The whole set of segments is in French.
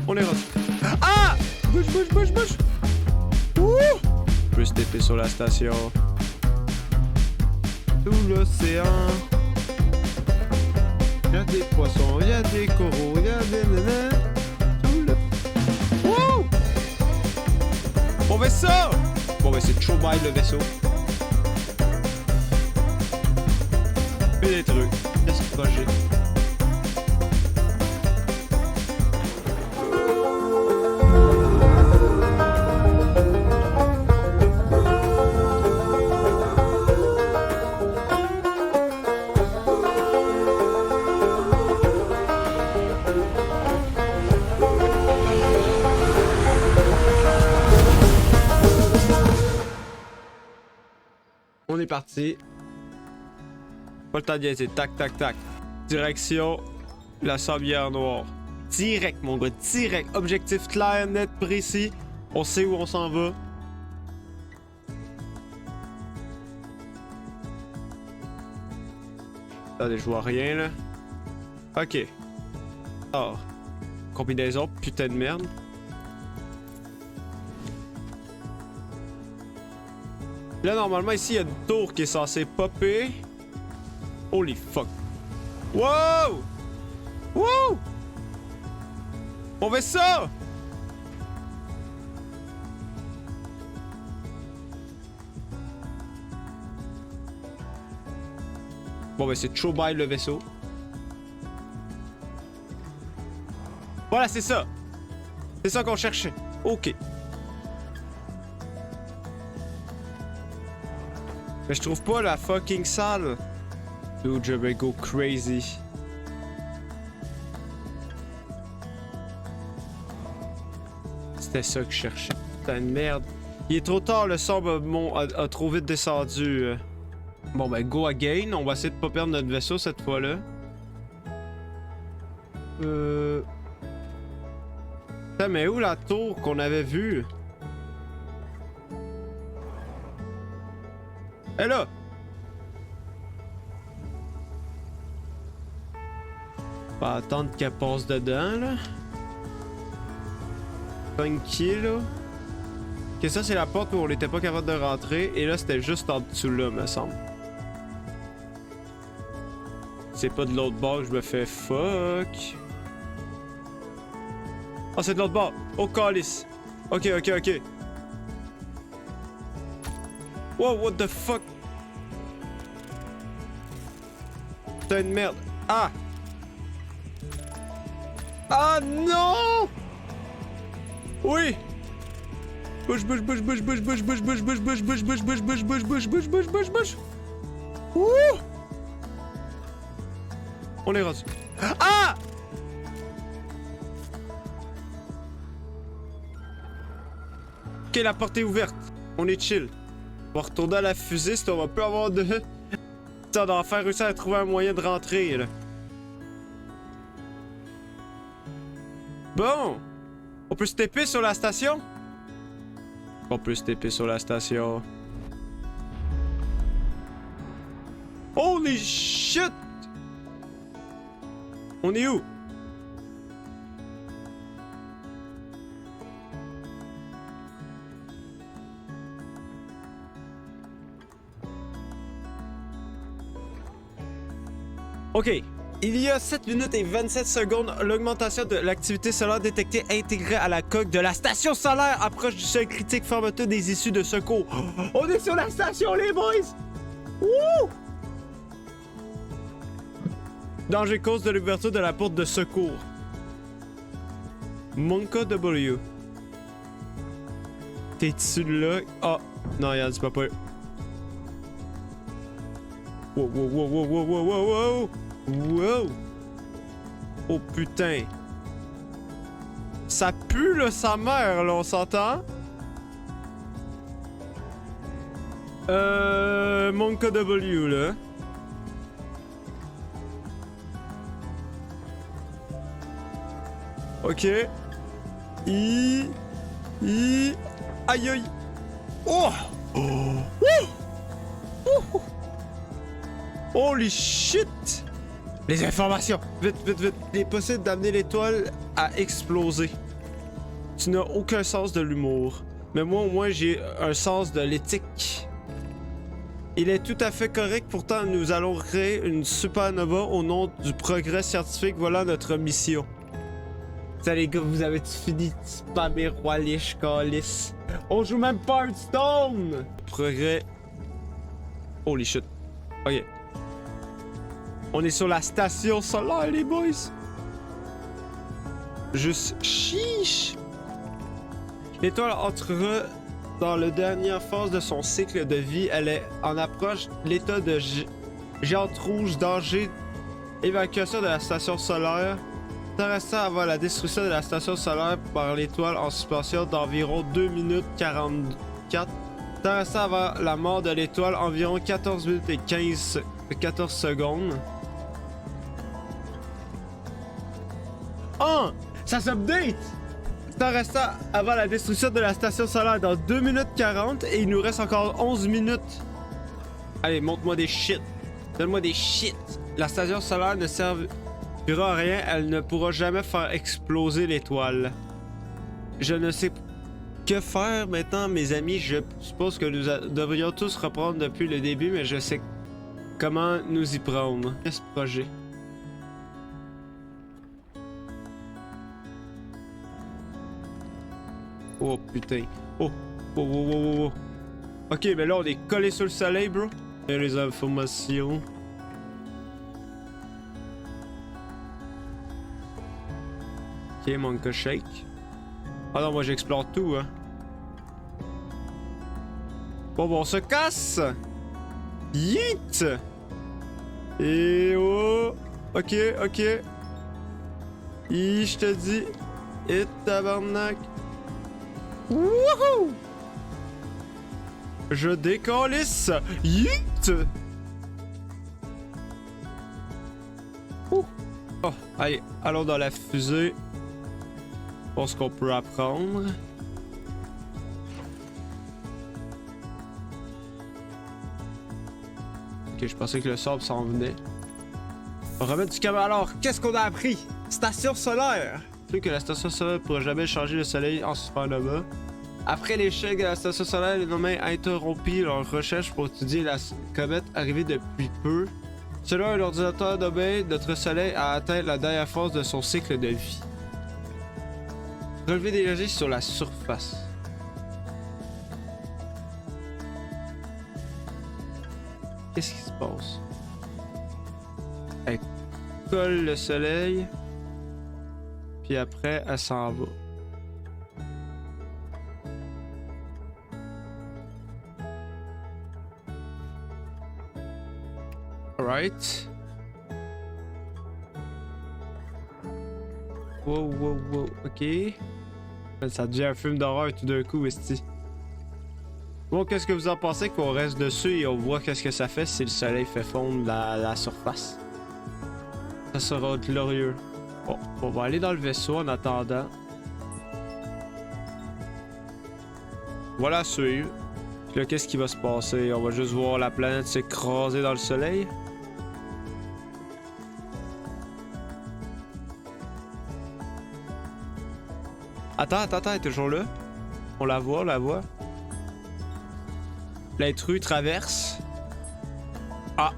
On est rendu. Ah! Bouge, bouge, bouge, bouge! Ouh! Plus TP sur la station. Tout l'océan. Y'a des poissons, y'a des coraux, y'a des nanas. Tout le... Wouh! Mon vaisseau! Bon, ben c'est trop bye le vaisseau. Fais des trucs. Qu'est-ce que j'ai? On est parti. Pas le temps de niaiser. Tac, tac, tac. Direction la sablière noire. Direct, mon gars. Direct. Objectif clair, net, précis. On sait où on s'en va. Attendez, je vois rien, là. Ok. Alors. Combinaison, putain de merde. Là, normalement, ici, il y a une tour qui est censée popper. Holy fuck. Wow! Wow! On fait ça! Bon, ben, c'est trop bye le vaisseau. Voilà, c'est ça. C'est ça qu'on cherchait. Ok. Mais je trouve pas la fucking salle. Dude, je vais go crazy. C'était ça que je cherchais. Putain de merde. Il est trop tard, le son a trop vite descendu. Bon ben, go again. On va essayer de pas perdre notre vaisseau cette fois-là. Putain, mais où la tour qu'on avait vue? Elle est là! On va attendre qu'elle passe dedans, là. Funky, là. Ok, ça, c'est la porte où on n'était pas capable de rentrer. Et là, c'était juste en dessous, là, me semble. C'est pas de l'autre bord que je me fais fuck. Ah, c'est de l'autre bord. Oh, calice. Ok, ok, ok. Wow, what the fuck? Putain de merde. Ah! Ah non! Oui! Bouge, bouge, bouge, bouge, bouge, bouge, bouge, bouge, bouge, bouge, bouge, bouge, bouge, bouge, bouge, bouge, bouge, bouge, bouge, bouge. Ouh! On est rendu. Ah! Ok, la porte est ouverte. On est chill. On va retourner à la fusée si on va pas avoir de... On va faire réussir à trouver un moyen de rentrer, là. Bon! On peut se taper sur la station? On peut se taper sur la station. Holy shit! On est où? Ok. Il y a 7 minutes et 27 secondes, l'augmentation de l'activité solaire détectée intégrée à la coque de la station solaire approche du seuil critique, fermeture des issues de secours. On est sur la station, les boys! Wouh! Danger cause de l'ouverture de la porte de secours. Monka W. T'es-tu là? Ah! Non, regarde, c'est pas peur. Wow, wow, wow, wow, wow, wow, wow, wow! Wow! Oh putain! Ça pue là, sa mère, là, on s'entend? Monka W, là. Ok. Aïe aïe! Oh! Oh! Ouh! Holy shit! Les informations! Vite, vite, vite! Il est possible d'amener l'étoile à exploser. Tu n'as aucun sens de l'humour. Mais moi, au moins, j'ai un sens de l'éthique. Il est tout à fait correct, pourtant nous allons créer une supernova au nom du progrès scientifique. Voilà notre mission. Ça les gars, vous avez fini de spammer Roi Lich, Calice. On joue même pas Hearthstone! Progrès. Holy shit. Ok. On est sur la station solaire, les boys. Juste chiche. L'étoile entrera dans la dernière phase de son cycle de vie. Elle est en approche l'état de géante rouge, danger, évacuation de la station solaire. Terrestre avant la destruction de la station solaire par l'étoile en suspension d'environ 2 minutes 44. Terrestre avant la mort de l'étoile, environ 14 minutes et 14 secondes. Oh! Ça s'update! Terrestre avant la destruction de la station solaire dans 2 minutes 40 et il nous reste encore 11 minutes. Allez, montre-moi des shit. Donne-moi des shit. La station solaire ne servira à rien, elle ne pourra jamais faire exploser l'étoile. Je ne sais que faire maintenant, mes amis. Je suppose que nous devrions tous reprendre depuis le début, mais je sais comment nous y prendre. Qu'est-ce projet? Oh putain. Oh. Oh. Ok, mais là on est collé sur le soleil, bro. Et les informations. Ok, Monka Shake. Ah non, moi j'explore tout, hein. Bon, on se casse! Yeet! Et oh! Ok. Je te dis. Et tabarnak. Wouhou! Je décalisse! Yeet! Oh, allez, allons dans la fusée. Pour ce qu'on peut apprendre. Ok, je pensais que le sable s'en venait. On va remettre du câble. Alors, qu'est-ce qu'on a appris? Station solaire! Tu sais que la station solaire ne pourra jamais changer le soleil en supernova. Après l'échec de la station solaire, les humains interrompirent leur recherche pour étudier la comète arrivée depuis peu. Selon un ordinateur nommé, notre soleil a atteint la dernière phase de son cycle de vie. Relever d'énergie sur la surface. Qu'est-ce qui se passe? Elle colle le soleil. Puis après, elle s'en va. Alright. Wow. Ok. Ça devient un film d'horreur tout d'un coup, esti. Bon, qu'est-ce que vous en pensez qu'on reste dessus et on voit qu'est-ce que ça fait si le soleil fait fondre la surface? Ça sera glorieux. Bon, on va aller dans le vaisseau en attendant. Voilà, suivre. Puis là, qu'est-ce qui va se passer? On va juste voir la planète s'écraser dans le soleil. Attends, elle est toujours là. On la voit. L'intrus traverse. Ah.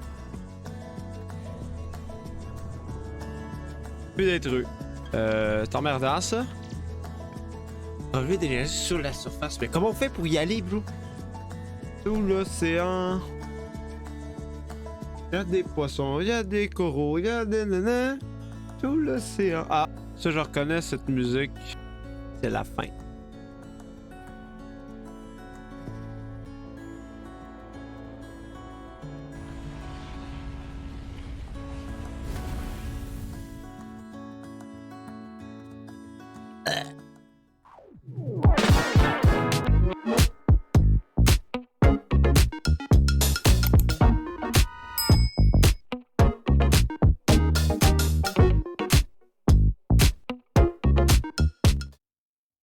Plus d'intrus. C'est emmerdant, ça. Relever des énergies sur la surface. Mais comment on fait pour y aller, bro? Tout l'océan. Il y a des poissons, il y a des coraux, il y a des nanas. Tout l'océan. Ah, ça, je reconnais cette musique. C'est la fin.